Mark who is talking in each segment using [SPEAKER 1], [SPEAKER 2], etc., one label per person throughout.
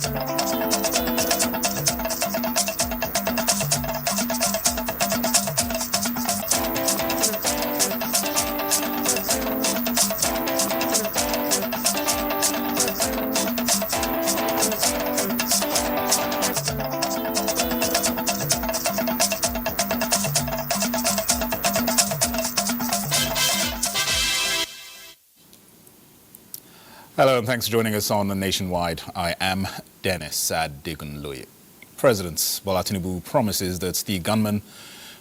[SPEAKER 1] Hello and thanks for joining us on Nationwide. I am Dennis Adigunloye. President Bola Tinubu promises that the gunmen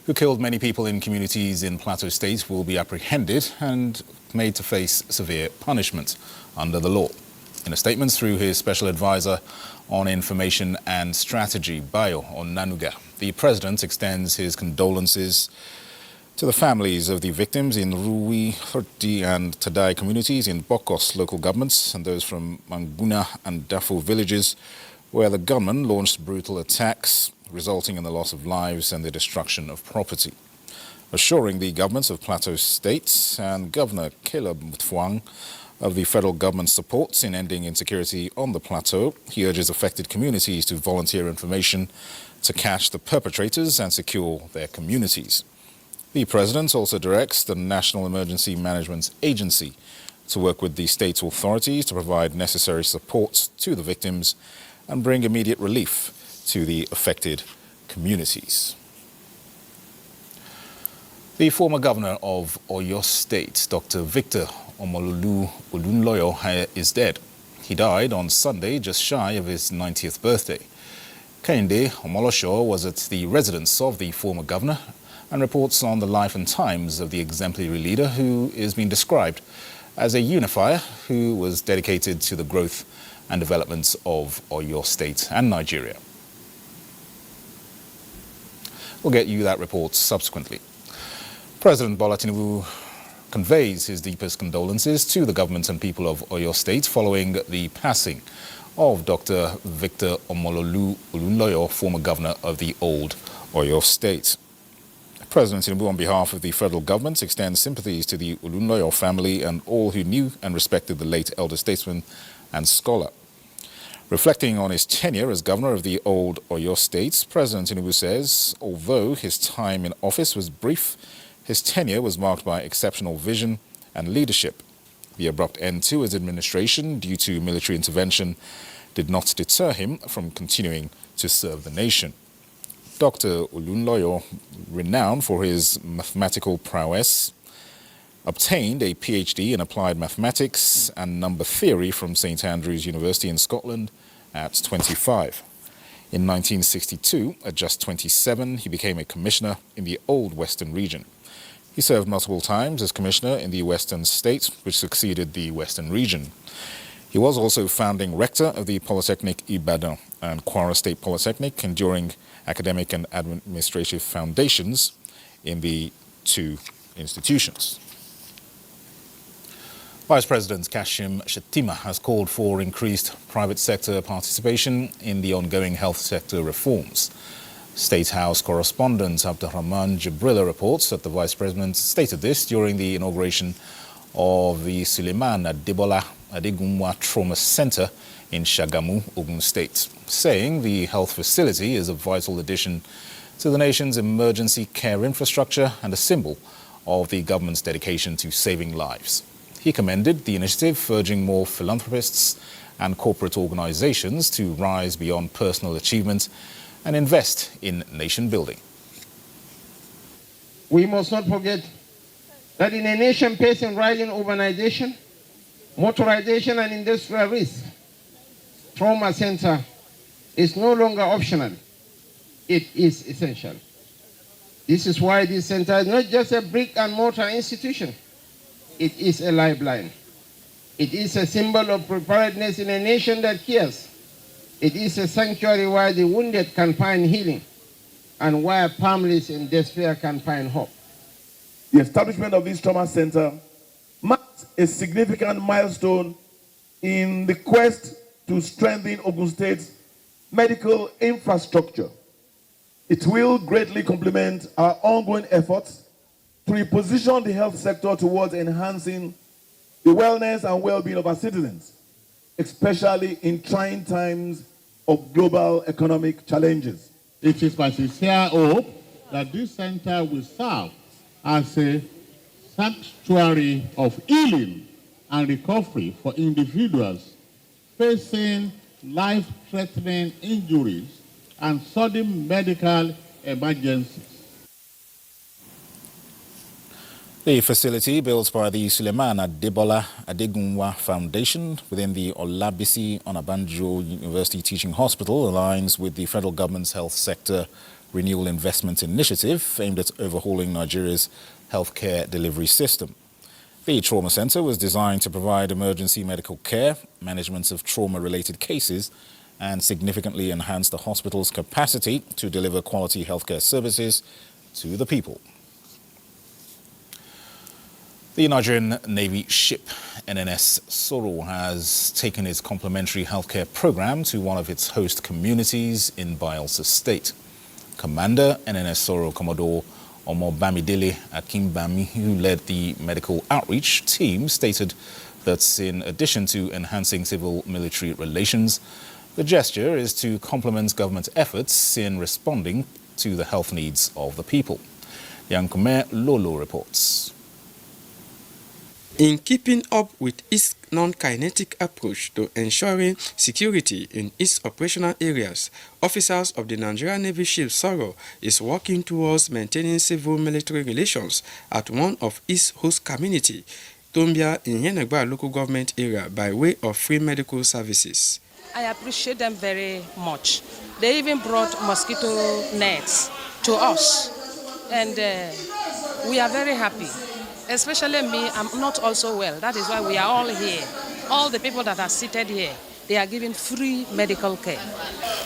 [SPEAKER 1] who killed many people in communities in Plateau State will be apprehended and made to face severe punishment under the law. In a statement through his special advisor on information and strategy, Bayo Onanuga, the president extends his condolences to the families of the victims in Ruwi, Horti and Tadai communities in Bokos local governments and those from Manguna and Dafo villages where the gunmen launched brutal attacks resulting in the loss of lives and the destruction of property. Assuring the governments of Plateau State and Governor Caleb Mutfwang of the federal government's support in ending insecurity on the plateau, he urges affected communities to volunteer information to catch the perpetrators and secure their communities. The president also directs the National Emergency Management Agency to work with the state's authorities to provide necessary support to the victims and bring immediate relief to the affected communities. The former governor of Oyo State, Dr. Victor Omololu Olunloyo, is dead. He died on Sunday, just shy of his 90th birthday. Kehinde Omolosho was at the residence of the former governor and reports on the life and times of the exemplary leader who is being described as a unifier who was dedicated to the growth and development of Oyo State and Nigeria. We'll get you that report subsequently. President Bola Tinubu conveys his deepest condolences to the government and people of Oyo State following the passing of Dr. Victor Omololu Olunloyo, former governor of the old Oyo State. President Tinubu, on behalf of the federal government, extends sympathies to the Olunloyo family and all who knew and respected the late elder statesman and scholar. Reflecting on his tenure as governor of the old Oyo State, President Tinubu says, although his time in office was brief, his tenure was marked by exceptional vision and leadership. The abrupt end to his administration due to military intervention did not deter him from continuing to serve the nation. Dr. Olunloyo, renowned for his mathematical prowess, obtained a PhD in applied mathematics and number theory from St. Andrews University in Scotland at 25. In 1962, at just 27, he became a commissioner in the Old Western region. He served multiple times as commissioner in the Western State, which succeeded the Western region. He was also founding rector of the Polytechnic Ibadan and Kwara State Polytechnic, enduring academic and administrative foundations in the two institutions. Vice President Kashim Shettima has called for increased private sector participation in the ongoing health sector reforms. State House correspondent Abdurrahman Jibrila reports that the Vice President stated this during the inauguration of the Suleiman Adebola Adegunwa Trauma Center in Shagamu, Ogun State, saying the health facility is a vital addition to the nation's emergency care infrastructure and a symbol of the government's dedication to saving lives. He commended the initiative, urging more philanthropists and corporate organizations to rise beyond personal achievement and invest in nation building.
[SPEAKER 2] We must not forget that in a nation facing rising urbanization, motorization and industrial risk, trauma center is no longer optional. It is essential. This is why this center is not just a brick and mortar institution. It is a lifeline. It is a symbol of preparedness in a nation that cares. It is a sanctuary where the wounded can find healing and where families in despair can find hope.
[SPEAKER 3] The establishment of this trauma center marks a significant milestone in the quest to strengthen Ogun State's medical infrastructure. It will greatly complement our ongoing efforts to reposition the health sector towards enhancing the wellness and well-being of our citizens, especially in trying times of global economic challenges.
[SPEAKER 4] It is my sincere hope that this center will serve as a sanctuary of healing and recovery for individuals facing life-threatening injuries and sudden medical emergencies.
[SPEAKER 1] The facility, built by the Suleiman Adebola Adegunwa Foundation within the Olabisi Onabanjo University Teaching Hospital, aligns with the federal government's health sector renewal investment initiative aimed at overhauling Nigeria's healthcare delivery system. The trauma center was designed to provide emergency medical care, management of trauma-related cases, and significantly enhance the hospital's capacity to deliver quality healthcare services to the people. The Nigerian Navy ship NNS Soro has taken its complementary healthcare program to one of its host communities in Bayelsa State. Commander NNS Soro Commodore Omo Bamidele Akimbami, who led the medical outreach team, stated that in addition to enhancing civil-military relations, the gesture is to complement government efforts in responding to the health needs of the people. Yankume Lolo reports.
[SPEAKER 5] In keeping up with its non-kinetic approach to ensuring security in its operational areas, officers of the Nigerian Navy ship Soro is working towards maintaining civil-military relations at one of its host community, Tombia in Yenegba local government area, by way of free medical services.
[SPEAKER 6] I appreciate them very much. They even brought mosquito nets to us, and we are very happy. Especially me, I'm not also well. That is why we are all here. All the people that are seated here, they are given free medical care.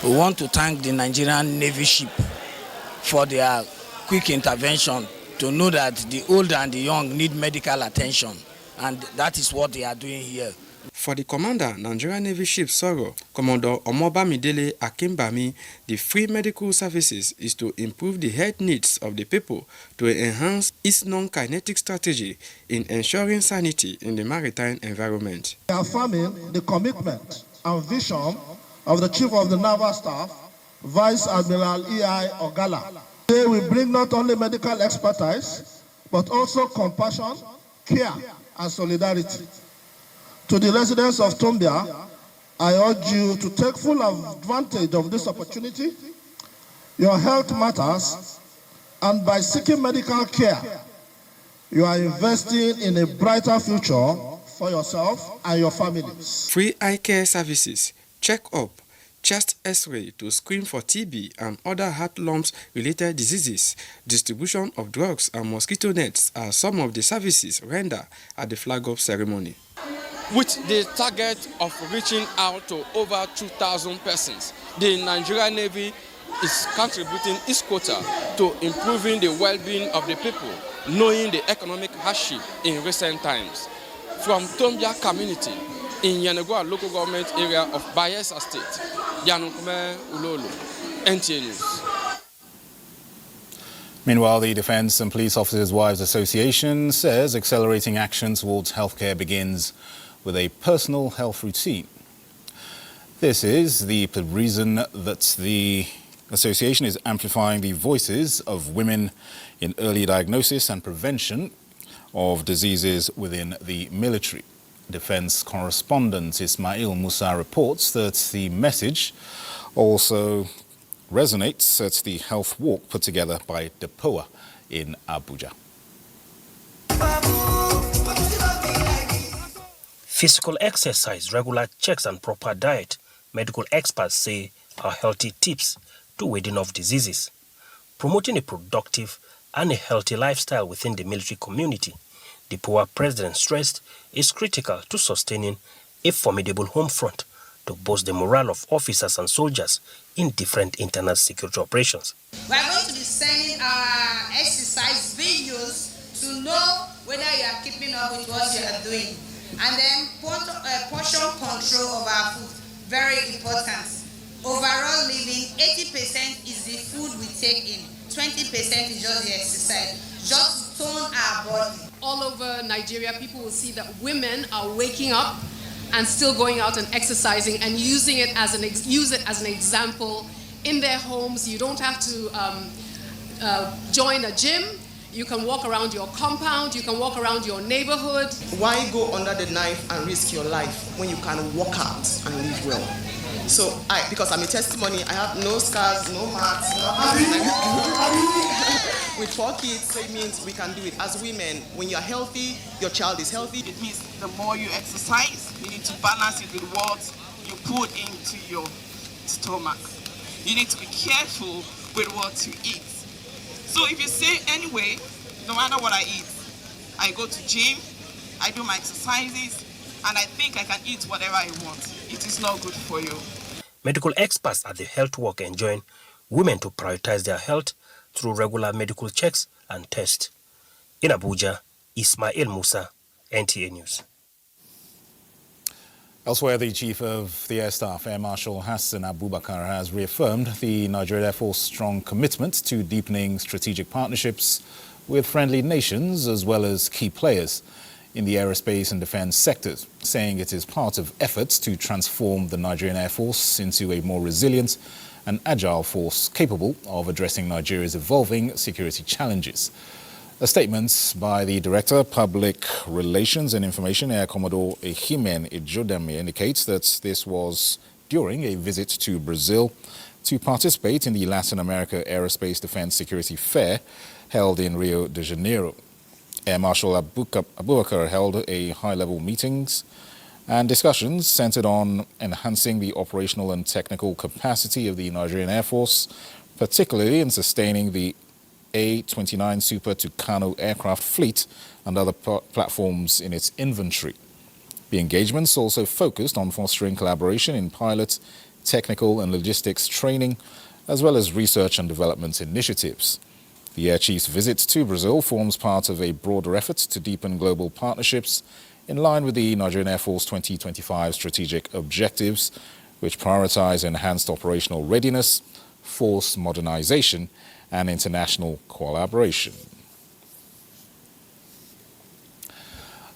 [SPEAKER 7] We want to thank the Nigerian Navy ship for their quick intervention to know that the old and the young need medical attention, and that is what they are doing here.
[SPEAKER 5] For the commander, Nigerian Navy ship Soro, Commodore Omobamidele Akimbami, the free medical services is to improve the health needs of the people to enhance its non-kinetic strategy in ensuring sanity in the maritime environment.
[SPEAKER 8] We are affirming the commitment and vision of the Chief of the Naval Staff, Vice Admiral E.I. Ogala. They will bring not only medical expertise, but also compassion, care, and solidarity. To the residents of Tombia, I urge you to take full advantage of this opportunity. Your health matters, and by seeking medical care, you are investing in a brighter future for yourself and your families.
[SPEAKER 5] Free eye care services, check-up, chest x-ray to screen for TB and other heart lumps-related diseases, distribution of drugs and mosquito nets are some of the services rendered at the flag-off ceremony.
[SPEAKER 9] With the target of reaching out to over 2,000 persons, the Nigerian Navy is contributing its quota to improving the well-being of the people, knowing the economic hardship in recent times. From Tombia community in Yenegua local government area of Bayelsa State, Yankume Ulolo, NTA News.
[SPEAKER 1] Meanwhile, the Defence and Police Officers' Wives Association says accelerating action towards healthcare begins with a personal health routine. This is the reason that the association is amplifying the voices of women in early diagnosis and prevention of diseases within the military. Defence correspondent Ismail Musa reports that the message also resonates at the health walk put together by DEPOA in Abuja.
[SPEAKER 10] Physical exercise, regular checks and proper diet, medical experts say, are healthy tips to warding off diseases. Promoting a productive and a healthy lifestyle within the military community, the POA president stressed, is critical to sustaining a formidable home front to boost the morale of officers and soldiers in different internal security operations.
[SPEAKER 11] We are going to be sending our exercise videos to know whether you are keeping up with what you are doing. And then portion control of our food, very important. Overall living, 80% is the food we take in, 20% is just the exercise, just tone our body.
[SPEAKER 12] All over Nigeria, people will see that women are waking up and still going out and exercising and using it as use it as an example in their homes. You don't have to join a gym. You can walk around your compound, you can walk around your neighborhood.
[SPEAKER 13] Why go under the knife and risk your life when you can walk out and live well? So because I'm a testimony, I have no scars, no marks, with 4 kids, so it means we can do it. As women, when you're healthy, your child is healthy.
[SPEAKER 14] It means the more you exercise, you need to balance it with what you put into your stomach. You need to be careful with what you eat. So if you say anyway, no matter what I eat, I go to gym, I do my exercises, and I think I can eat whatever I want. It is not good for you.
[SPEAKER 10] Medical experts at the health work enjoin women to prioritize their health through regular medical checks and tests. In Abuja, Ismail Musa, NTA News.
[SPEAKER 1] Elsewhere, the Chief of the Air Staff, Air Marshal Hassan Abubakar, has reaffirmed the Nigerian Air Force's strong commitment to deepening strategic partnerships with friendly nations as well as key players in the aerospace and defense sectors, saying it is part of efforts to transform the Nigerian Air Force into a more resilient and agile force capable of addressing Nigeria's evolving security challenges. A statement by the Director of Public Relations and Information, Air Commodore Ehimen Ejodame, indicates that this was during a visit to Brazil to participate in the Latin America Aerospace Defense Security Fair held in Rio de Janeiro. Air Marshal Abubakar held a high-level meetings and discussions centered on enhancing the operational and technical capacity of the Nigerian Air Force, particularly in sustaining the A-29 Super Tucano aircraft fleet and other platforms in its inventory. The engagements also focused on fostering collaboration in pilot, technical and logistics training, as well as research and development initiatives. The Air Chief's visit to Brazil forms part of a broader effort to deepen global partnerships in line with the Nigerian Air Force 2025 strategic objectives, which prioritize enhanced operational readiness, force modernization, and international collaboration.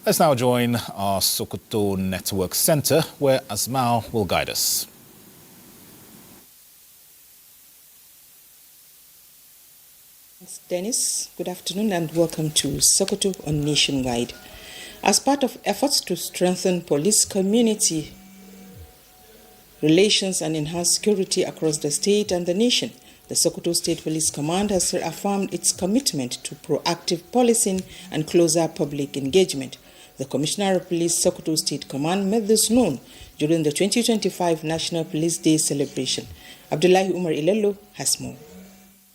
[SPEAKER 1] Let's now join our Sokoto Network Center, where Asmao will guide us.
[SPEAKER 15] Thanks, Dennis. Good afternoon and welcome to Sokoto on Nationwide. As part of efforts to strengthen police community relations and enhance security across the state and the nation, the Sokoto State Police Command has reaffirmed its commitment to proactive policing and closer public engagement. The Commissioner of Police Sokoto State Command made this known during the 2025 National Police Day celebration. Abdullahi Umar Ilello has more.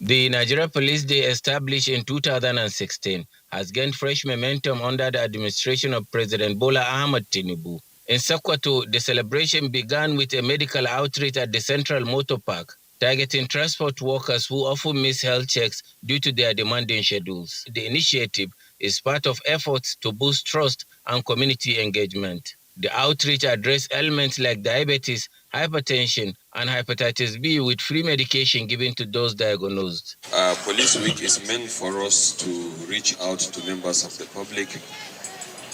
[SPEAKER 16] The Nigeria Police Day, established in 2016, has gained fresh momentum under the administration of President Bola Ahmed Tinubu. In Sokoto, the celebration began with a medical outreach at the Central Motor Park, targeting transport workers who often miss health checks due to their demanding schedules. The initiative is part of efforts to boost trust and community engagement. The outreach addressed elements like diabetes, hypertension, and hepatitis B with free medication given to those diagnosed.
[SPEAKER 17] Police Week is meant for us to reach out to members of the public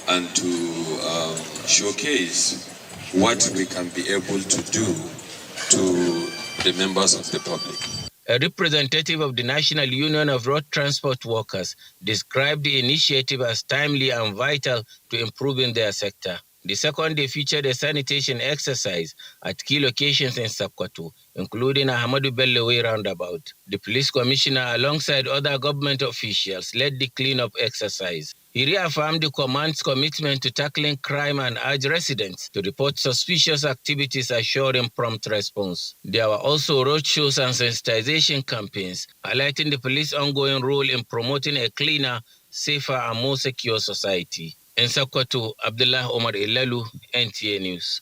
[SPEAKER 17] and to showcase what we can be able to do to the members of the public.
[SPEAKER 16] A representative of the National Union of Road Transport Workers described the initiative as timely and vital to improving their sector. The second day featured a sanitation exercise at key locations in Sokoto, including Ahmadu Bello Way roundabout. The police commissioner, alongside other government officials, led the cleanup exercise. He reaffirmed the command's commitment to tackling crime and urged residents to report suspicious activities, assuring prompt response. There were also roadshows and sensitization campaigns, highlighting the police's ongoing role in promoting a cleaner, safer, and more secure society. In Sokoto, Abdullah Omar Ilalu, NTA News.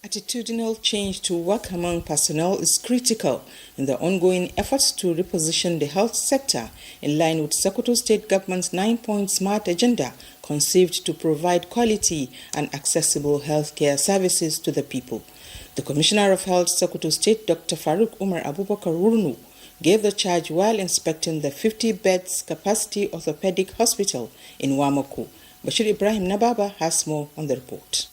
[SPEAKER 15] Attitudinal change to work among personnel is critical in the ongoing efforts to reposition the health sector in line with Sokoto State Government's 9-point SMART agenda, conceived to provide quality and accessible healthcare services to the people. The Commissioner of Health, Sokoto State, Dr. Farouk Umar Abubakar Wurnu, gave the charge while inspecting the 50 beds capacity orthopedic hospital in Wamoko Bashir Ibrahim Nababa has more on the report.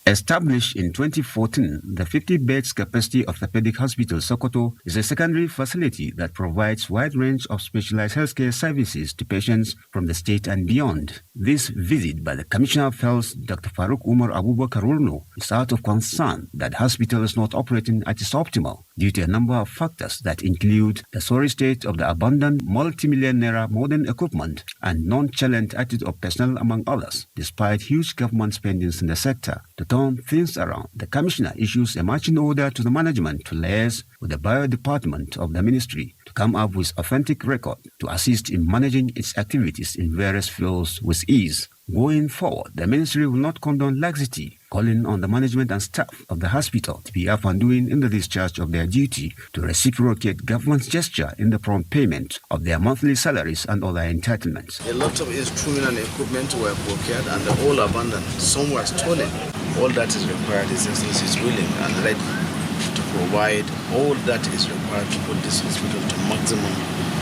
[SPEAKER 18] Established in 2014, the 50 beds capacity Orthopedic Hospital Sokoto is a secondary facility that provides wide range of specialized healthcare services to patients from the state and beyond. This visit by the Commissioner of Health, Dr. Faruk Umar Abubakar Urno, is out of concern that the hospital is not operating at its optimal due to a number of factors that include the sorry state of the abandoned multi-million naira modern equipment and nonchalant attitude of personnel, among others, despite huge government spendings in the sector. To turn things around, the Commissioner issues a marching order to the management to liaise with the Bio Department of the Ministry to come up with authentic record to assist in managing its activities in various fields with ease. Going forward, the Ministry will not condone laxity, calling on the management and staff of the hospital to be up and doing in the discharge of their duty to reciprocate government's gesture in the prompt payment of their monthly salaries and other entitlements.
[SPEAKER 19] A lot of instruments and equipment were procured and they're all abandoned. Some were stolen. All that is required is is willing and ready to provide all that is required to put this hospital to maximum,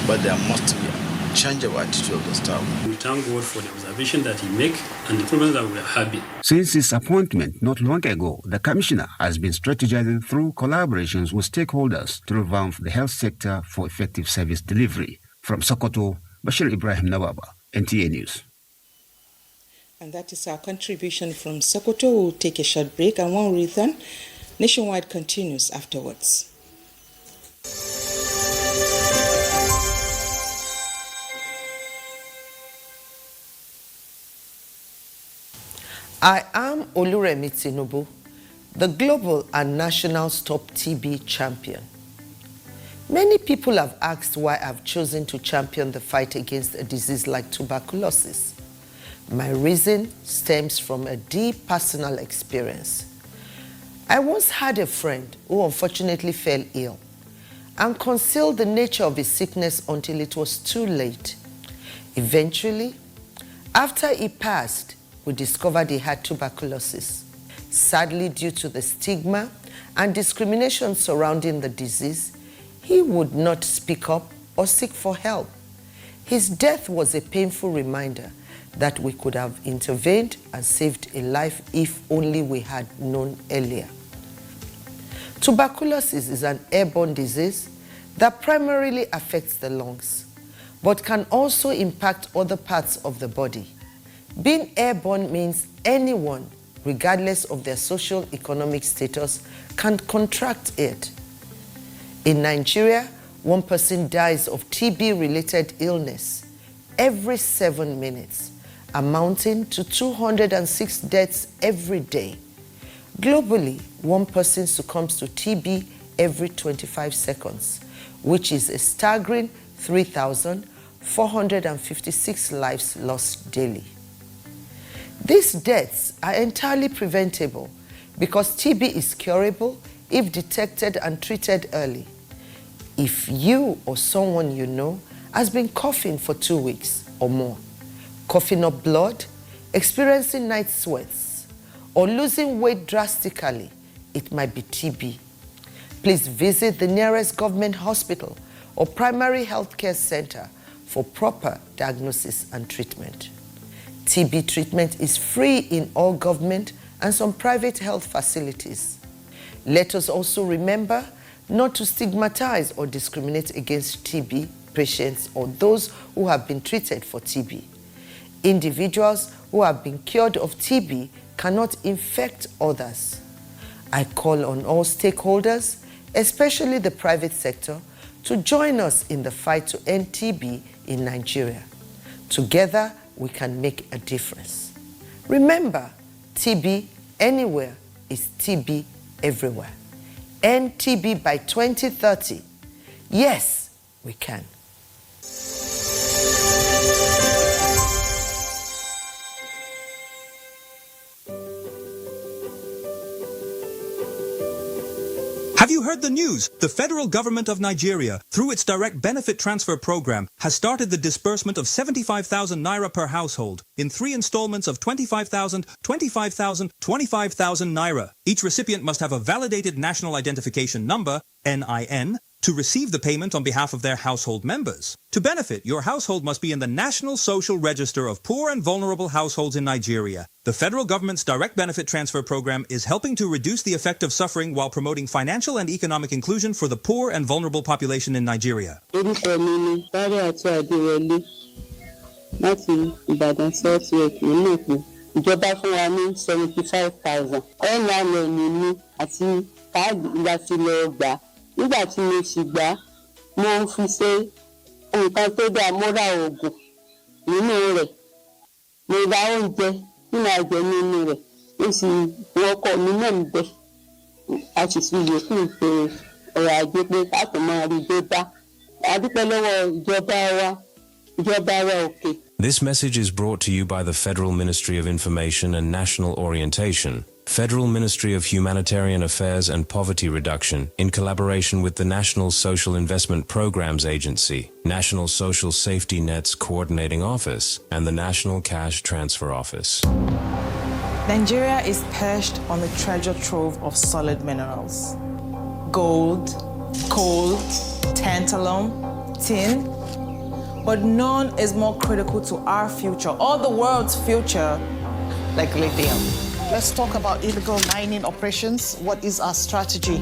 [SPEAKER 19] but there must be a change of attitude of the staff.
[SPEAKER 20] We thank God for the observation that he makes and the problems that we are having.
[SPEAKER 18] Since his appointment not long ago, the Commissioner has been strategizing through collaborations with stakeholders to revamp the health sector for effective service delivery. From Sokoto, Bashir Ibrahim Nababa, NTA News.
[SPEAKER 15] And that is our contribution from Sokoto. We'll take a short break, and when we return, Nationwide continues afterwards.
[SPEAKER 21] I am Oluremi Tinubu, the global and national Stop TB champion. Many people have asked why I've chosen to champion the fight against a disease like tuberculosis. My reason stems from a deep personal experience. I once had a friend who unfortunately fell ill and concealed the nature of his sickness until it was too late. Eventually, after he passed, we discovered he had tuberculosis. Sadly, due to the stigma and discrimination surrounding the disease, he would not speak up or seek for help. His death was a painful reminder that we could have intervened and saved a life if only we had known earlier. Tuberculosis is an airborne disease that primarily affects the lungs, but can also impact other parts of the body. Being airborne means anyone, regardless of their social economic status, can contract it. In Nigeria, 1 person dies of TB-related illness every 7 minutes, amounting to 206 deaths every day. Globally, 1 person succumbs to TB every 25 seconds, which is a staggering 3,456 lives lost daily. These deaths are entirely preventable because TB is curable if detected and treated early. If you or someone you know has been coughing for 2 weeks or more, coughing up blood, experiencing night sweats, or losing weight drastically, it might be TB. Please visit the nearest government hospital or primary health care center for proper diagnosis and treatment. TB treatment is free in all government and some private health facilities. Let us also remember not to stigmatize or discriminate against TB patients or those who have been treated for TB. Individuals who have been cured of TB cannot infect others. I call on all stakeholders, especially the private sector, to join us in the fight to end TB in Nigeria. Together, we can make a difference. Remember, TB anywhere is TB everywhere. End TB by 2030. Yes, we can.
[SPEAKER 22] Have you heard the news? The federal government of Nigeria, through its direct benefit transfer program, has started the disbursement of 75,000 naira per household in 3 installments of 25,000, 25,000, 25,000 naira. Each recipient must have a validated national identification number, NIN, to receive the payment on behalf of their household members. To benefit, your household must be in the National Social Register of Poor and Vulnerable Households in Nigeria. The federal government's direct benefit transfer program is helping to reduce the effect of suffering while promoting financial and economic inclusion for the poor and vulnerable population in Nigeria.
[SPEAKER 2] Ìjọba fún wa ní 75,000. Online ni mí àti káàdì láti lọ gbà. Nígbà tí mo sì gbà, mo fi ṣe nǹkan tó dáa, mo ra oògùn nínú rẹ̀. Mo ra oúnjẹ tí màá jẹ nínú rẹ̀. Mo sì wọkọ̀ mi náà níbẹ̀. A sì fi yòókù ṣe ọ̀rọ̀ ajé pé ká tó máa rí dé bá. A dúpẹ́ lọ́wọ́ ìjọba wa òkè.
[SPEAKER 3] This message is brought to you by the Federal Ministry of Information and National Orientation, Federal Ministry of Humanitarian Affairs and Poverty Reduction, in collaboration with the National Social Investment Programs Agency, National Social Safety Net's Coordinating Office, and the National Cash Transfer Office.
[SPEAKER 23] Nigeria is perched on the treasure trove of solid minerals. Gold, coal, tantalum, tin, but none is more critical to our future, or the world's future, like lithium.
[SPEAKER 24] Let's talk about illegal mining operations. What is our strategy?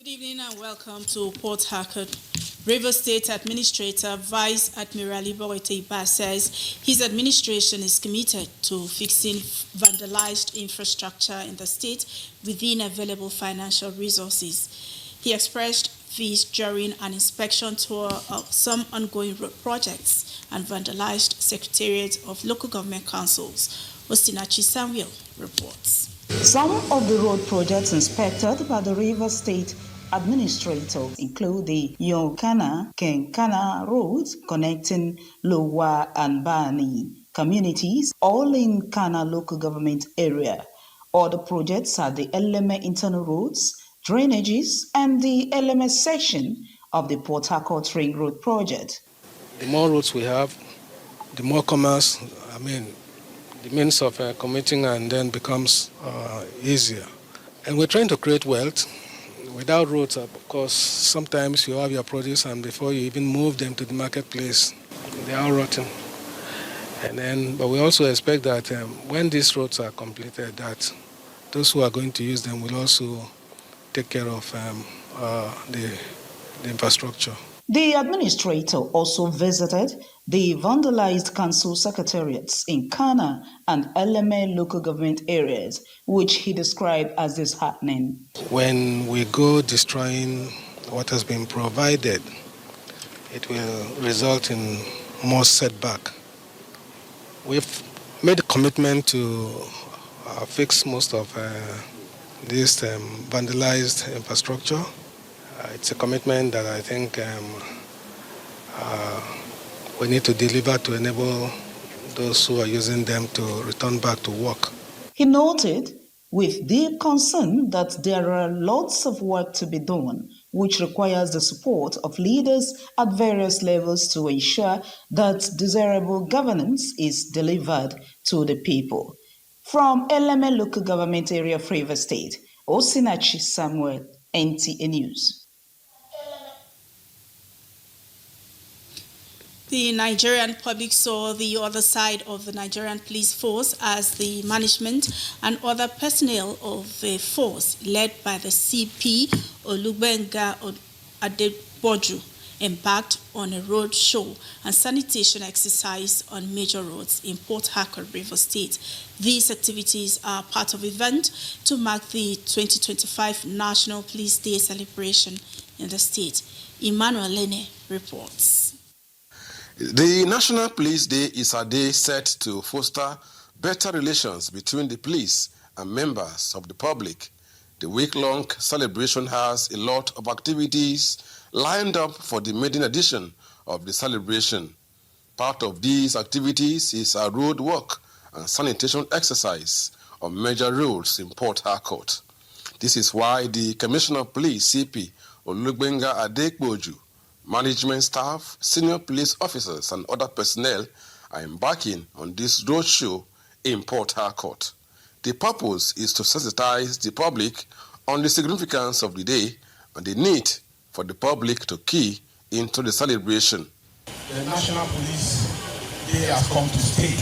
[SPEAKER 25] Good evening and welcome to Port Harcourt. Rivers State Administrator Vice Admiral Iboete Iba says his administration is committed to fixing vandalized infrastructure in the state within available financial resources. He expressed this during an inspection tour of some ongoing road projects and vandalized secretariats of local government councils. Ostinachi Samuel reports.
[SPEAKER 26] Some of the road projects inspected by the Rivers State administrators include the Yonkana-Kenkana roads connecting Lowa and Bani communities, all in Kana local government area. Other projects are the Eleme internal roads, drainages, and the Eleme section of the Port Harcourt Ring Road project.
[SPEAKER 27] The more roads we have, the more commerce, the means of commuting and then becomes easier. And we're trying to create wealth. Without roads, of course, sometimes you have your produce and before you even move them to the marketplace, they are rotten. But we also expect that when these roads are completed, that those who are going to use them will also take care of the infrastructure.
[SPEAKER 26] The administrator also visited the vandalized council secretariats in Kana and Eleme local government areas, which he described as disheartening.
[SPEAKER 27] When we go destroying what has been provided, it will result in more setback. We've made a commitment to fix most of this vandalized infrastructure. It's a commitment that I think we need to deliver to enable those who are using them to return back to work.
[SPEAKER 26] He noted with deep concern that there are lots of work to be done, which requires the support of leaders at various levels to ensure that desirable governance is delivered to the people. From Eleme local government area of Rivers State, Ostinachi Samuel, NTA News.
[SPEAKER 25] The Nigerian public saw the other side of the Nigerian police force as the management and other personnel of the force, led by the CP Olubenga Adeboju, embarked on a road show and sanitation exercise on major roads in Port Harcourt, Rivers State. These activities are part of an event to mark the 2025 National Police Day celebration in the state. Emmanuel Lene reports.
[SPEAKER 28] The National Police Day is a day set to foster better relations between the police and members of the public. The week-long celebration has a lot of activities lined up for the maiden edition of the celebration. Part of these activities is a road walk and sanitation exercise of major roads in Port Harcourt. This is why the Commissioner of Police, CP Olugbenga Adekboju, management staff, senior police officers, and other personnel are embarking on this roadshow in Port Harcourt. The purpose is to sensitize the public on the significance of the day and the need for the public to key into the celebration.
[SPEAKER 4] The National Police Day has come to stay.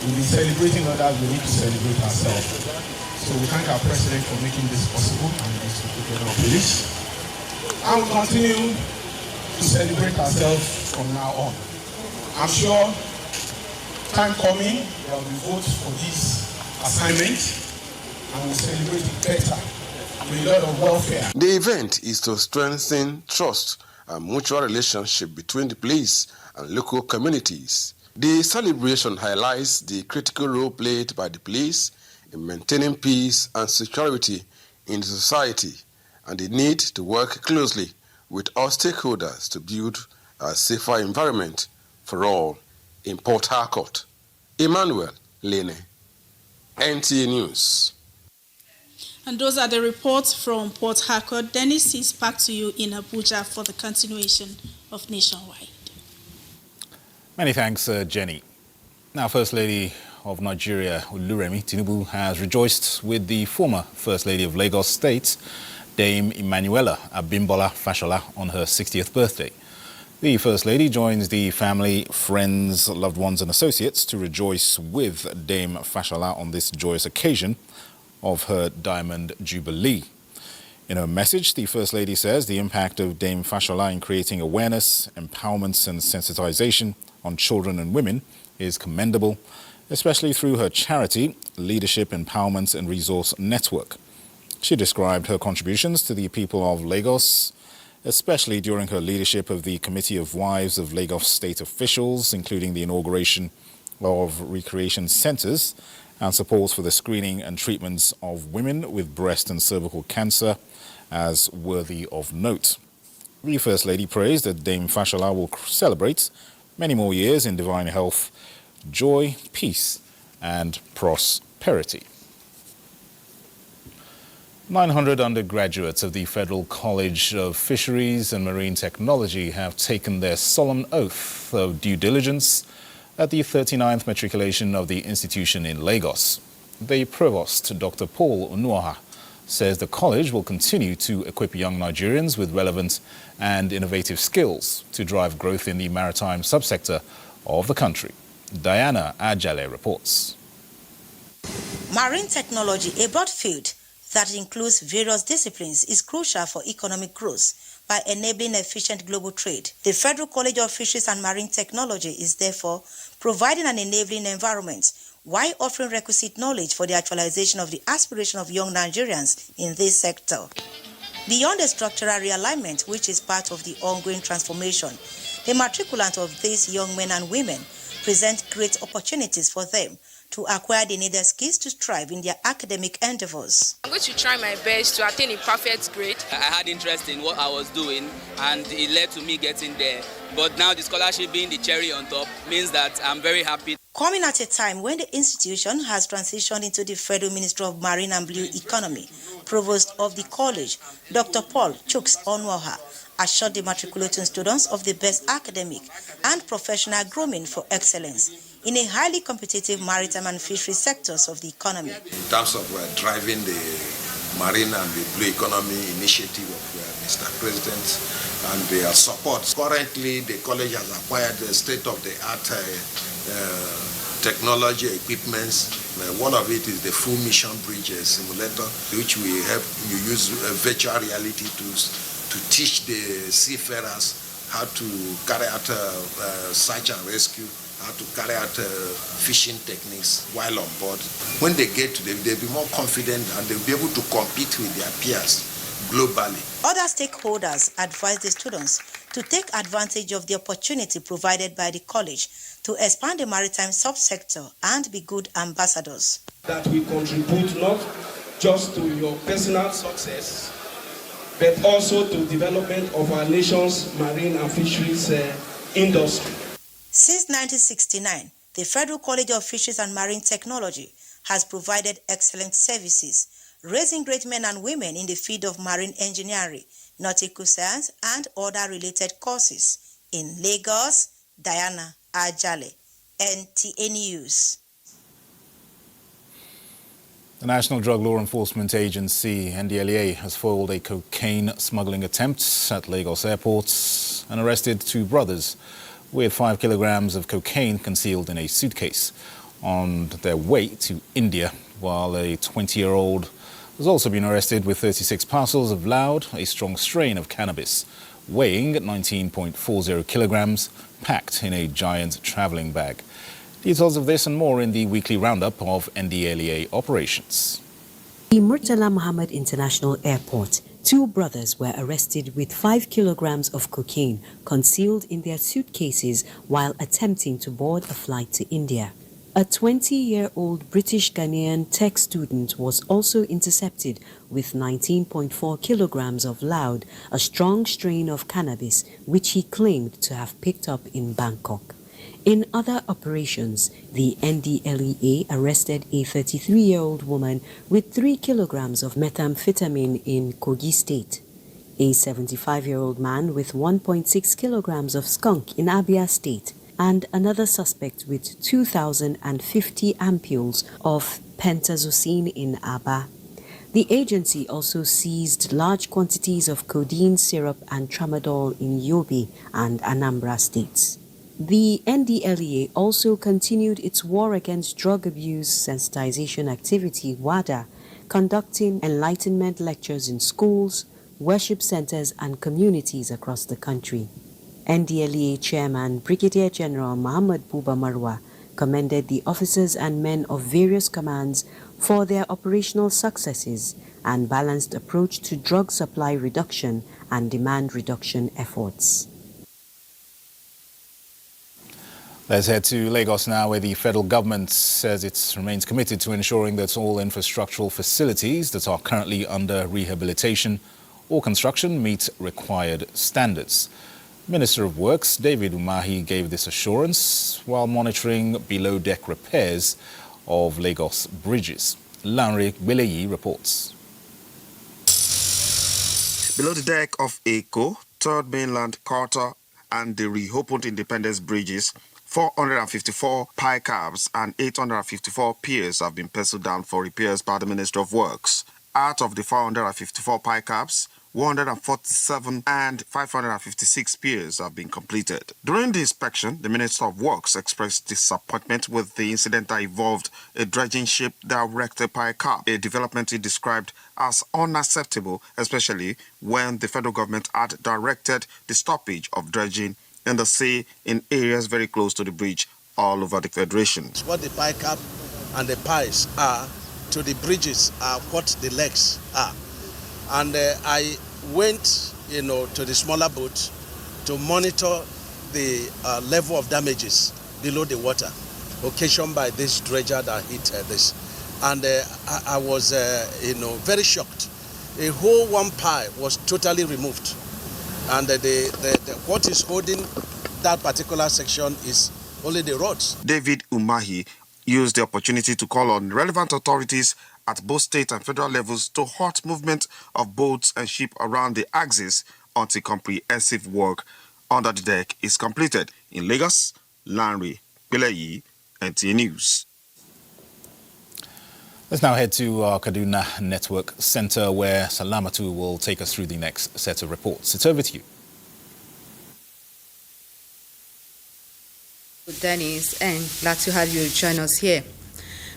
[SPEAKER 4] We'll be celebrating others, we need to celebrate ourselves. So we thank our President for making this possible and this Federal Police. And we'll continue to celebrate ourselves from now on. I'm sure time coming, there will be votes for this assignment and we'll celebrate it better with a lot of welfare.
[SPEAKER 28] The event is to strengthen trust and mutual relationship between the police and local communities. The celebration highlights the critical role played by the police in maintaining peace and security in the society and the need to work closely with all stakeholders to build a safer environment for all in Port Harcourt. Emmanuel Lene, NTA News.
[SPEAKER 25] And those are the reports from Port Harcourt. Dennis is back to you in Abuja for the continuation of Nationwide.
[SPEAKER 1] Many thanks, Jenny. Now, First Lady of Nigeria, Oluremi Tinubu, has rejoiced with the former First Lady of Lagos State, Dame Emmanuela Abimbola Fashola, on her 60th birthday. The First Lady joins the family, friends, loved ones and associates to rejoice with Dame Fashola on this joyous occasion of her Diamond Jubilee. In her message, the First Lady says the impact of Dame Fashola in creating awareness, empowerment and sensitization on children and women is commendable, especially through her charity, Leadership, Empowerment and Resource Network. She described her contributions to the people of Lagos, especially during her leadership of the Committee of Wives of Lagos State officials, including the inauguration of recreation centers and support for the screening and treatments of women with breast and cervical cancer, as worthy of note. The First Lady praised that Dame Fashola will celebrate many more years in divine health, joy, peace and prosperity. 900 undergraduates of the Federal College of Fisheries and Marine Technology have taken their solemn oath of due diligence at the 39th matriculation of the institution in Lagos. The Provost, Dr. Paul Onuoha, says the college will continue to equip young Nigerians with relevant and innovative skills to drive growth in the maritime subsector of the country. Diana Ajale reports.
[SPEAKER 5] Marine technology, a broad field that includes various disciplines, is crucial for economic growth by enabling efficient global trade. The Federal College of Fisheries and Marine Technology is therefore providing an enabling environment while offering requisite knowledge for the actualization of the aspiration of young Nigerians in this sector. Beyond the structural realignment, which is part of the ongoing transformation, the matriculant of these young men and women present great opportunities for them to acquire the needed skills to strive in their academic endeavors.
[SPEAKER 6] I'm going to try my best to attain a perfect grade. I had interest in what I was doing and it led to me getting there. But now the scholarship being the cherry on top means that I'm very happy.
[SPEAKER 5] Coming at a time when the institution has transitioned into the Federal Ministry of Marine and Blue Economy, Provost of the college, Dr. Paul Chuks Onuoha, assured the matriculating students of the best academic and professional grooming for excellence in a highly competitive maritime and fishery sectors of the economy.
[SPEAKER 7] In terms of driving the marine and the blue economy initiative of Mr. President and their support. Currently, the college has acquired the state-of-the-art technology equipments. One of it is the full mission bridge simulator, which we help you use virtual reality tools to teach the seafarers how to carry out search and rescue, how to carry out fishing techniques while on board. When they get to them, they'll be more confident and they'll be able to compete with their peers globally.
[SPEAKER 5] Other stakeholders advise the students to take advantage of the opportunity provided by the college to expand the maritime subsector and be good ambassadors.
[SPEAKER 4] That we contribute not just to your personal success, but also to development of our nation's marine and fisheries industry.
[SPEAKER 5] Since 1969, the Federal College of Fisheries and Marine Technology has provided excellent services, raising great men and women in the field of marine engineering, nautical science, and other related courses. In Lagos, Diana Ajale, NTA News.
[SPEAKER 1] The National Drug Law Enforcement Agency, NDLEA, has foiled a cocaine smuggling attempt at Lagos airports and arrested 2 brothers with 5 kilograms of cocaine concealed in a suitcase on their way to India, while a 20-year-old has also been arrested with 36 parcels of loud, a strong strain of cannabis, weighing 19.40 kilograms, packed in a giant traveling bag. Details of this and more in the weekly roundup of NDLEA operations.
[SPEAKER 8] In Murtala Muhammad International Airport, 2 brothers were arrested with 5 kilograms of cocaine concealed in their suitcases while attempting to board a flight to India. A 20-year-old British Ghanaian tech student was also intercepted with 19.4 kilograms of loud, a strong strain of cannabis, which he claimed to have picked up in Bangkok. In other operations, the NDLEA arrested a 33-year-old woman with 3 kilograms of methamphetamine in Kogi State, a 75-year-old man with 1.6 kilograms of skunk in Abia State, and another suspect with 2,050 ampules of pentazocine in Aba. The agency also seized large quantities of codeine syrup and tramadol in Yobe and Anambra states. The NDLEA also continued its war against drug abuse sensitization activity, WADA, conducting enlightenment lectures in schools, worship centers, and communities across the country. NDLEA Chairman Brigadier General Muhammad Buba Marwa commended the officers and men of various commands for their operational successes and balanced approach to drug supply reduction and demand reduction efforts.
[SPEAKER 1] Let's head to Lagos now, where the federal government says it remains committed to ensuring that all infrastructural facilities that are currently under rehabilitation or construction meet required standards. Minister of Works David Umahi gave this assurance while monitoring below-deck repairs of Lagos bridges. Lanre Beleyi reports.
[SPEAKER 9] Below the deck of Eko, Third Mainland, Carter, and the reopened Independence bridges, 454 pie cabs and 854 piers have been penciled down for repairs by the Ministry of Works. Out of the 454 pie cabs, 147 and 556 piers have been completed. During the inspection, the Minister of Works expressed disappointment with the incident that involved a dredging ship that wrecked a pie cab, a development he described as unacceptable, especially when the federal government had directed the stoppage of dredging in the sea in areas very close to the bridge all over the Federation.
[SPEAKER 19] What the pie cap and the pies are to the bridges are what the legs are. And I went, to the smaller boat to monitor the level of damages below the water occasioned by this dredger that hit this. And I was, very shocked. A whole one pie was totally removed. And what is holding that particular section is only the rods.
[SPEAKER 9] David Umahi used the opportunity to call on relevant authorities at both state and federal levels to halt movement of boats and ships around the axis until comprehensive work under the deck is completed. In Lagos, Lanre Beleyi, NTA News.
[SPEAKER 1] Let's now head to our Kaduna Network Center, where Salamatu will take us through the next set of reports. It's over to you.
[SPEAKER 10] Dennis, and glad to have you join us here.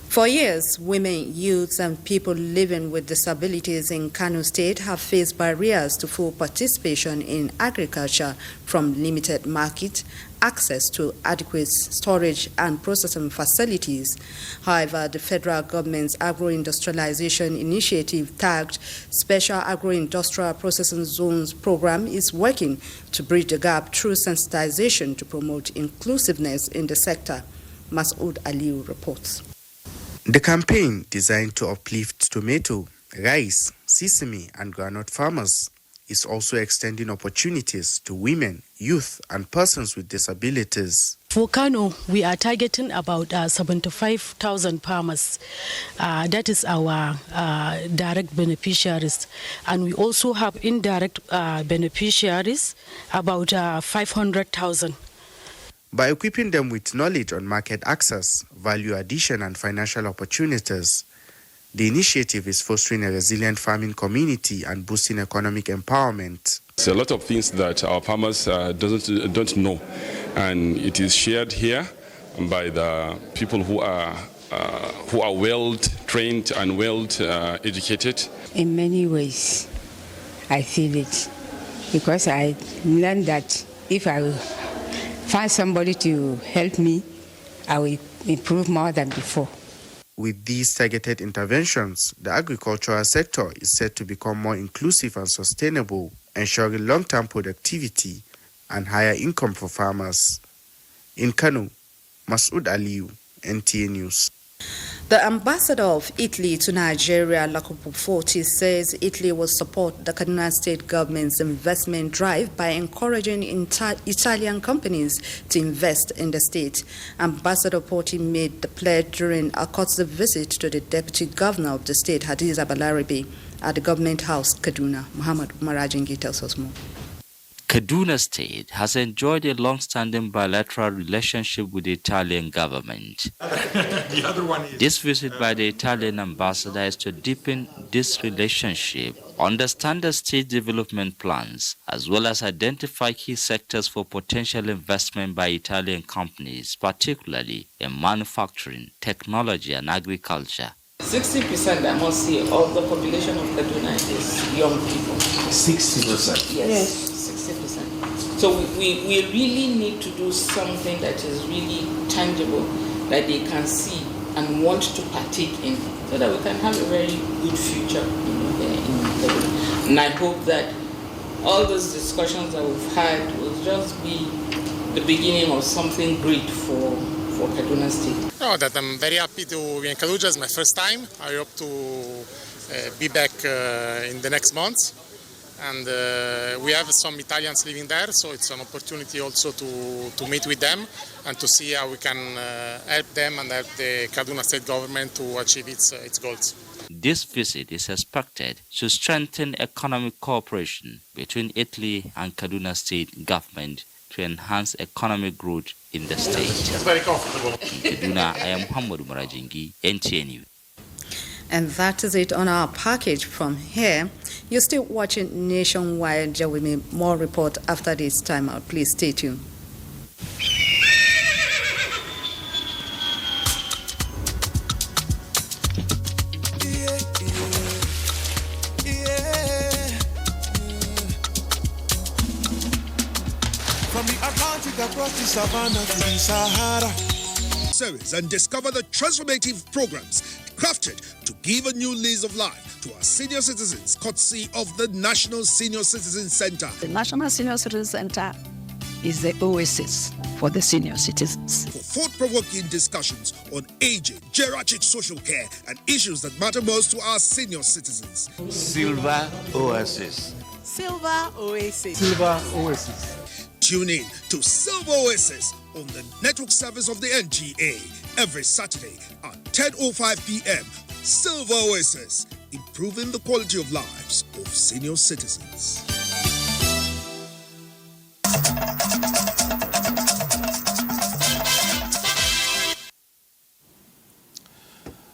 [SPEAKER 10] For years, women, youths, and people living with disabilities in Kano State have faced barriers to full participation in agriculture, from limited market, access to adequate storage and processing facilities. However, the federal government's agro-industrialization initiative, tagged Special Agro-Industrial Processing Zones program, is working to bridge the gap through sensitization to promote inclusiveness in the sector. Masoud Aliu reports.
[SPEAKER 11] The campaign, designed to uplift tomato, rice, sesame, and groundnut farmers, is also extending opportunities to women, youth, and persons with disabilities.
[SPEAKER 12] For Kano, we are targeting about 75,000 farmers. That is our direct beneficiaries. And we also have indirect beneficiaries, about 500,000.
[SPEAKER 11] By equipping them with knowledge on market access, value addition, and financial opportunities, the initiative is fostering a resilient farming community and boosting economic empowerment.
[SPEAKER 13] There's a lot of things that our farmers don't know, and it is shared here by the people who are well trained and well educated.
[SPEAKER 14] In many ways, I feel it, because I learned that if I will find somebody to help me, I will improve more than before.
[SPEAKER 11] With these targeted interventions, the agricultural sector is set to become more inclusive and sustainable, ensuring long-term productivity and higher income for farmers. In Kano, Masood Aliyu, NTA News.
[SPEAKER 10] The ambassador of Italy to Nigeria, Jacopo Forti, says Italy will support the Kaduna State government's investment drive by encouraging Italian companies to invest in the state. Ambassador Forti made the pledge during a courtesy visit to the Deputy Governor of the state, Hadiza Balarabe, at the Government House, Kaduna. Muhammad Umarajingi tells us more.
[SPEAKER 15] Kaduna State has enjoyed a long-standing bilateral relationship with the Italian government. This visit by the Italian ambassador is to deepen this relationship, understand the state development plans, as well as identify key sectors for potential investment by Italian companies, particularly in manufacturing, technology, and agriculture.
[SPEAKER 16] 60%, I must say, of the population of Kaduna is young people.
[SPEAKER 15] 60%?
[SPEAKER 16] Yes. 60%. So we really need to do something that is really tangible, that they can see and want to partake in, so that we can have a very good future in Kaduna. And I hope that all those discussions that we've had will just be the beginning of something great for Kaduna State.
[SPEAKER 17] No, that I'm very happy to be in Abuja. It's my first time. I hope to be back in the next months. And we have some Italians living there, so it's an opportunity also to meet with them and to see how we can help them and help the Kaduna State government to achieve its goals.
[SPEAKER 15] This visit is expected to strengthen economic cooperation between Italy and Kaduna State government to enhance economic growth in the state.
[SPEAKER 17] It's very comfortable.
[SPEAKER 15] In Kaduna, I am Muhammad Marajingi, NTA News.
[SPEAKER 10] And that is it on our package from here. You're still watching Nationwide. There will be more report after this timeout. Please stay tuned.
[SPEAKER 18] From the Atlantic across the savannah to the Sahara. Series and discover the transformative programs crafted to give a new lease of life to our senior citizens, courtesy of the National Senior Citizen Center.
[SPEAKER 20] The National Senior Citizen Center is the oasis for the senior citizens.
[SPEAKER 18] For thought-provoking discussions on aging, geriatric social care, and issues that matter most to our senior citizens.
[SPEAKER 29] Silver Oasis.
[SPEAKER 20] Silver Oasis.
[SPEAKER 18] Silver Oasis. Tune in to Silver Oasis on the network service of the NTA every Saturday at 10:05 p.m. Silver Oasis, improving the quality of lives of senior citizens.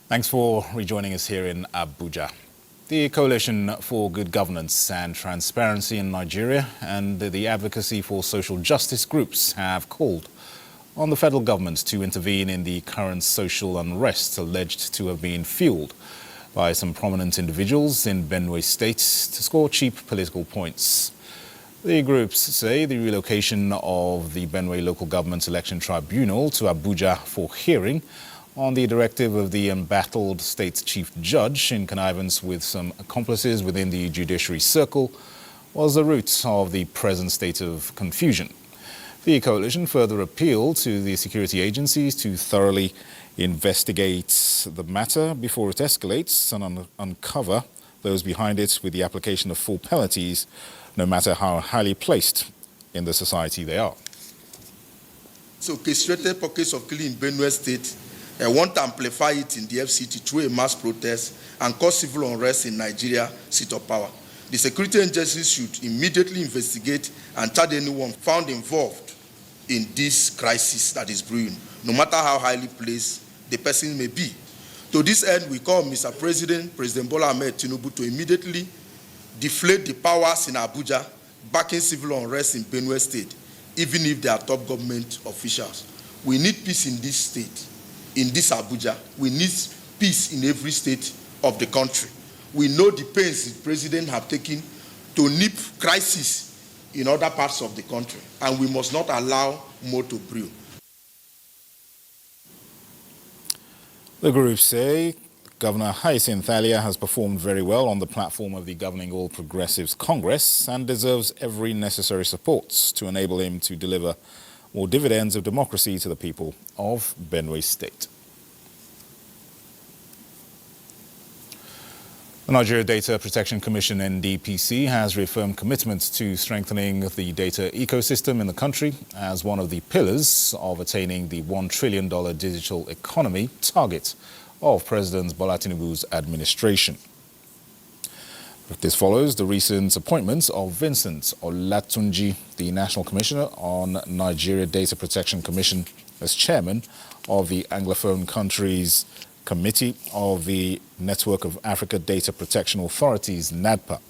[SPEAKER 1] Thanks for rejoining us here in Abuja. The Coalition for Good Governance and Transparency in Nigeria and the Advocacy for Social Justice groups have called on the federal government to intervene in the current social unrest alleged to have been fueled by some prominent individuals in Benue State to score cheap political points. The groups say the relocation of the Benue Local Government Election Tribunal to Abuja for hearing on the directive of the embattled state chief judge in connivance with some accomplices within the judiciary circle was the root of the present state of confusion. The coalition further appealed to the security agencies to thoroughly investigate the matter before it escalates and uncover those behind it with the application of full penalties, no matter how highly placed in the society they are.
[SPEAKER 2] So orchestrated pockets of killing in Benue State, want to amplify it in the FCT through a mass protest and cause civil unrest in Nigeria seat of power. The security agencies should immediately investigate and charge anyone found involved in this crisis that is brewing, no matter how highly placed the person may be. To this end, we call Mr. President Bola Ahmed Tinubu to immediately deflate the powers in Abuja, backing civil unrest in Benue State, even if they are top government officials. We need peace in this state, in this Abuja. We need peace in every state of the country. We know the pains the president have taken to nip crisis in other parts of the country, and we must not allow more to brew.
[SPEAKER 1] The group say Governor Hyacinth Alia has performed very well on the platform of the Governing All Progressives Congress and deserves every necessary support to enable him to deliver more dividends of democracy to the people of Benue State. The Nigeria Data Protection Commission, NDPC, has reaffirmed commitment to strengthening the data ecosystem in the country as one of the pillars of attaining the $1 trillion digital economy target of President Bola Tinubu's administration. This follows the recent appointment of Vincent Olatunji, the National Commissioner on Nigeria Data Protection Commission, as chairman of the Anglophone countries Committee of the Network of Africa Data Protection Authorities, NADPA.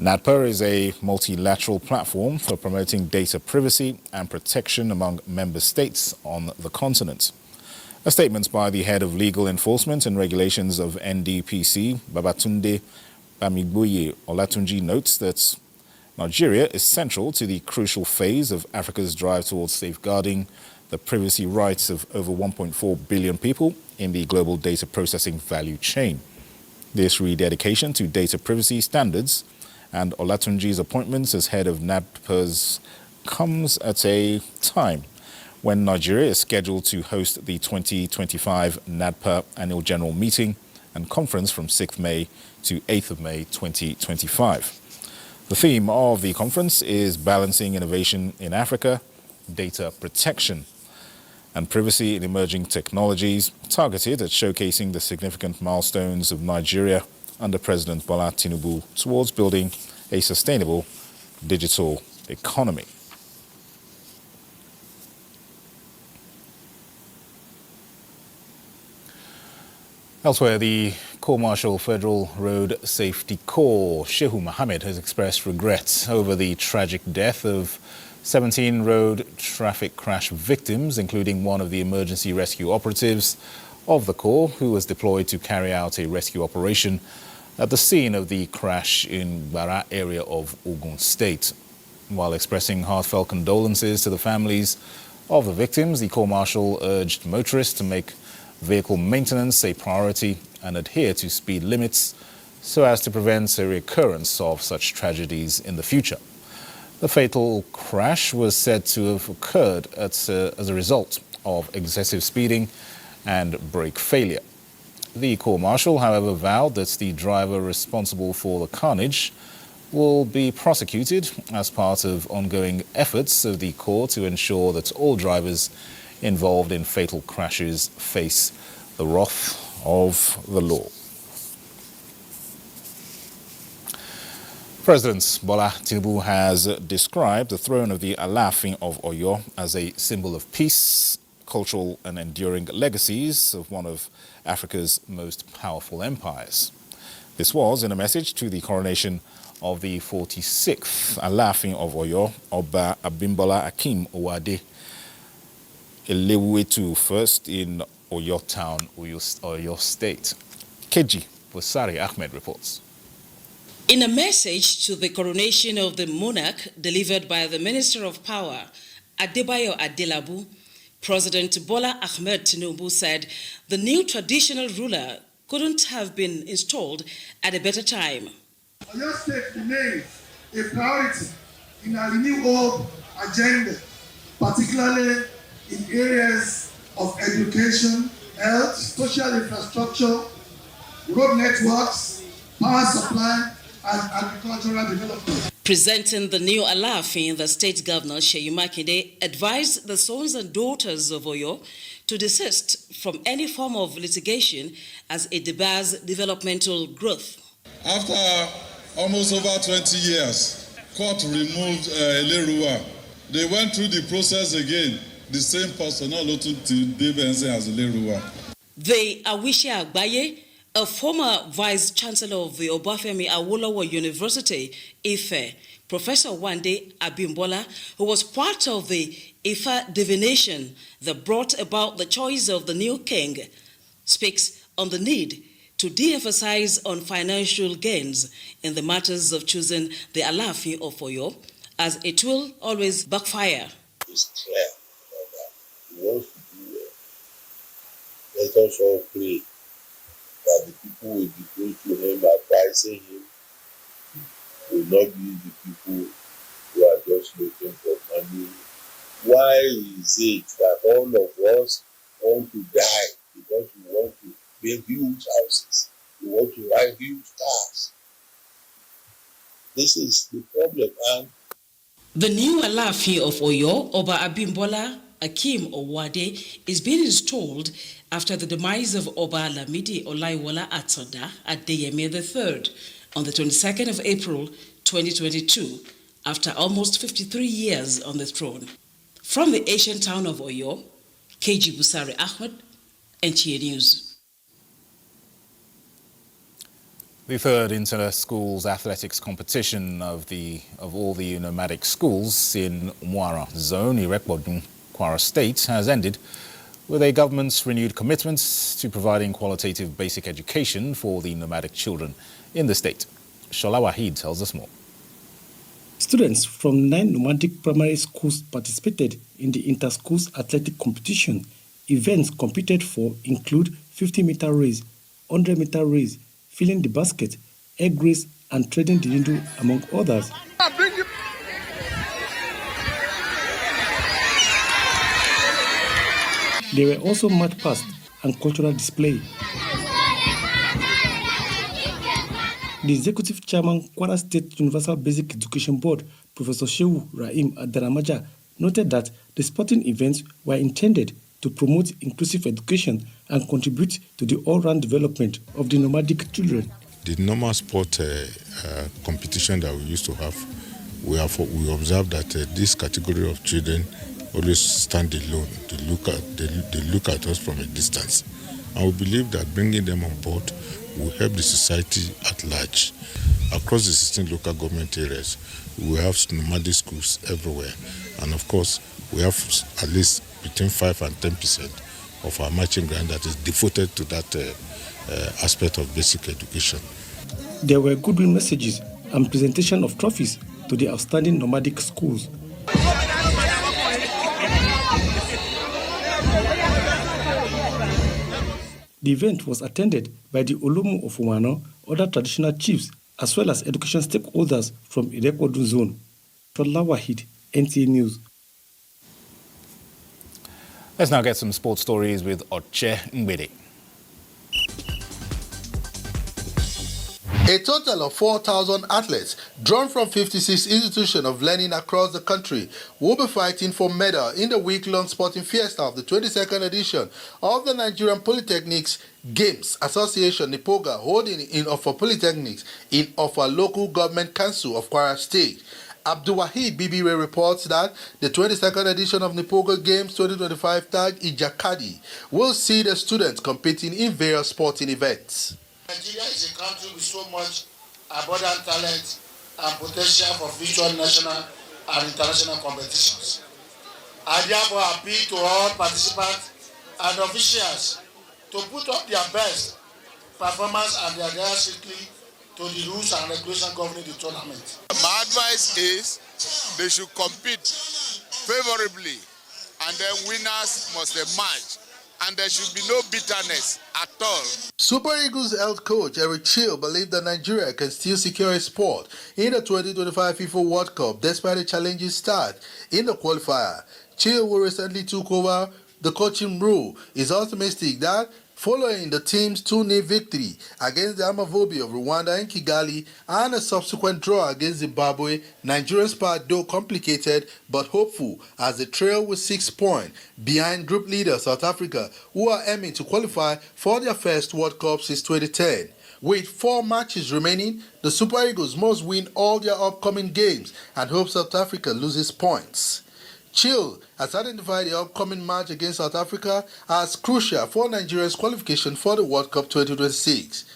[SPEAKER 1] NADPA is a multilateral platform for promoting data privacy and protection among member states on the continent. A statement by the head of legal enforcement and regulations of NDPC, Babatunde Bamigboye Olatunji, notes that Nigeria is central to the crucial phase of Africa's drive towards safeguarding the privacy rights of over 1.4 billion people in the global data processing value chain. This rededication to data privacy standards and Olatunji's appointments as head of NADPA's comes at a time when Nigeria is scheduled to host the 2025 NADPA Annual General Meeting and Conference from 6th May to 8th of May 2025. The theme of the conference is Balancing Innovation in Africa, Data Protection and Privacy in Emerging Technologies, targeted at showcasing the significant milestones of Nigeria under President Bola Tinubu towards building a sustainable digital economy. Elsewhere, the Corps Marshal Federal Road Safety Corps, Shehu Mohammed, has expressed regret over the tragic death of 17 road traffic crash victims, including one of the emergency rescue operatives of the Corps, who was deployed to carry out a rescue operation at the scene of the crash in Bara area of Ogun State. While expressing heartfelt condolences to the families of the victims, the Corps Marshal urged motorists to make vehicle maintenance a priority and adhere to speed limits so as to prevent a recurrence of such tragedies in the future. The fatal crash was said to have occurred as a result of excessive speeding and brake failure. The Corps Marshal, however, vowed that the driver responsible for the carnage will be prosecuted as part of ongoing efforts of the Corps to ensure that all drivers involved in fatal crashes face the wrath of the law. President Bola Tinubu has described the throne of the Alaafin of Oyo as a symbol of peace, cultural and enduring legacies of one of Africa's most powerful empires. This was in a message to the coronation of the 46th Alaafin of Oyo, Oba Abimbola Akim Owade Elewetu, first in Oyo Town, Oyo State. Keji Bosari Ahmed reports.
[SPEAKER 3] In a message to the coronation of the monarch delivered by the Minister of Power, Adebayo Adelabu, President Bola Ahmed Tinubu said the new traditional ruler couldn't have been installed at a better time.
[SPEAKER 21] Oyo State remains a priority in our renewed agenda, particularly in areas of education, health, social infrastructure, road networks, power supply, and agricultural development.
[SPEAKER 3] Presenting the new Alaafin, the state governor, Seyi Makinde, advised the sons and daughters of Oyo to desist from any form of litigation as it debars developmental growth.
[SPEAKER 6] After almost over 20 years, court removed Eleruwa. They went through the process again. The same person, not looking to Debense as Eleruwa.
[SPEAKER 3] The Awishe Agbaye, a former vice-chancellor of the Obafemi Awolowo University, Ife, Professor Wande Abimbola, who was part of the Ifa divination that brought about the choice of the new king, speaks on the need to de-emphasize on financial gains in the matters of choosing the Alaafin of Oyo, as it will always backfire.
[SPEAKER 7] It's clear that he wants to do well. Let us all pray that the people will be close to him, advising him, will not be the people who are just looking for money. Why is it that all of us want to die because we want to build huge houses, we want to ride huge cars? This is the problem. And
[SPEAKER 3] the new Alaafin of Oyo, Oba Abimbola Akim Owade, is being installed after the demise of Oba Lamidi Olaiwola Atada at Deyeme III on the 22nd of April 2022, after almost 53 years on the throne. From the ancient town of Oyo, KG Busari Ahmed, NTA News.
[SPEAKER 1] The third inter-schools athletics competition of all the nomadic schools in Mwara Zone, Irekbodun, Kwara State, has ended with a government's renewed commitment to providing qualitative basic education for the nomadic children in the state. Shola Wahid tells us more.
[SPEAKER 22] Students from 9 nomadic primary schools participated in the inter-schools athletic competition. Events competed for include 50-meter race, 100-meter race, filling the basket, egg race, and threading the needle, among others. There were also mud past and cultural display. The Executive Chairman, Kwara State Universal Basic Education Board, Professor Shehu Rahim Adaramaja, noted that the sporting events were intended to promote inclusive education and contribute to the all-round development of the nomadic children.
[SPEAKER 23] The normal sport competition that we used to have, we observed that this category of children always stand alone. They look at us from a distance. And we believe that bringing them on board will help the society at large. Across the 16 local government areas, we have nomadic schools everywhere. And of course, we have at least between 5 and 10% of our marching ground that is devoted to that aspect of basic education.
[SPEAKER 22] There were goodwill messages and presentation of trophies to the outstanding nomadic schools. The event was attended by the Olomu of Uwano, other traditional chiefs, as well as education stakeholders from Irekwadun Zone. Tola Wahid, NTA News.
[SPEAKER 1] Let's now get some sports stories with Oche Ngbede.
[SPEAKER 2] A total of 4,000 athletes drawn from 56 institutions of learning across the country will be fighting for medal in the week-long sporting fiesta of the 22nd edition of the Nigerian Polytechnics Games Association Nipoga, holding in Offa Polytechnics in Offa Local Government Council of Kwara State. Abdulwahid Bibire reports that the 22nd edition of Nipoga Games 2025 tag Ijakadi will see the students competing in various sporting events.
[SPEAKER 24] Nigeria is a country with so much abundant talent and potential for future national and international competitions. I therefore appeal to all participants and officials to put up their best performance and adhere strictly to the rules and regulations governing the tournament.
[SPEAKER 25] My advice is they should compete favorably, and then winners must emerge. And there should be no bitterness at all.
[SPEAKER 2] Super Eagles health coach Eric Chill believed that Nigeria can still secure a spot in the 2025 FIFA World Cup despite a challenging start in the qualifier. Chill, who recently took over the coaching role, is optimistic that following the team's 2-0 victory against the Amavubi of Rwanda in Kigali and a subsequent draw against Zimbabwe. Nigeria's path, though complicated but hopeful, as they trail with 6 points behind group leader South Africa, who are aiming to qualify for their first World Cup since 2010. With 4 matches remaining, the Super Eagles must win all their upcoming games and hope South Africa loses points. Chill has identified the upcoming match against South Africa as crucial for Nigeria's qualification for the World Cup 2026.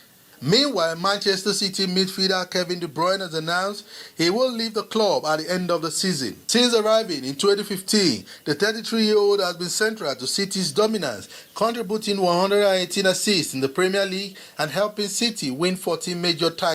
[SPEAKER 2] Meanwhile, Manchester City midfielder Kevin De Bruyne has announced he will leave the club at the end of the season. Since arriving in 2015, the 33-year-old has been central to City's dominance, contributing 118 assists in the Premier League and helping City win 14 major titles.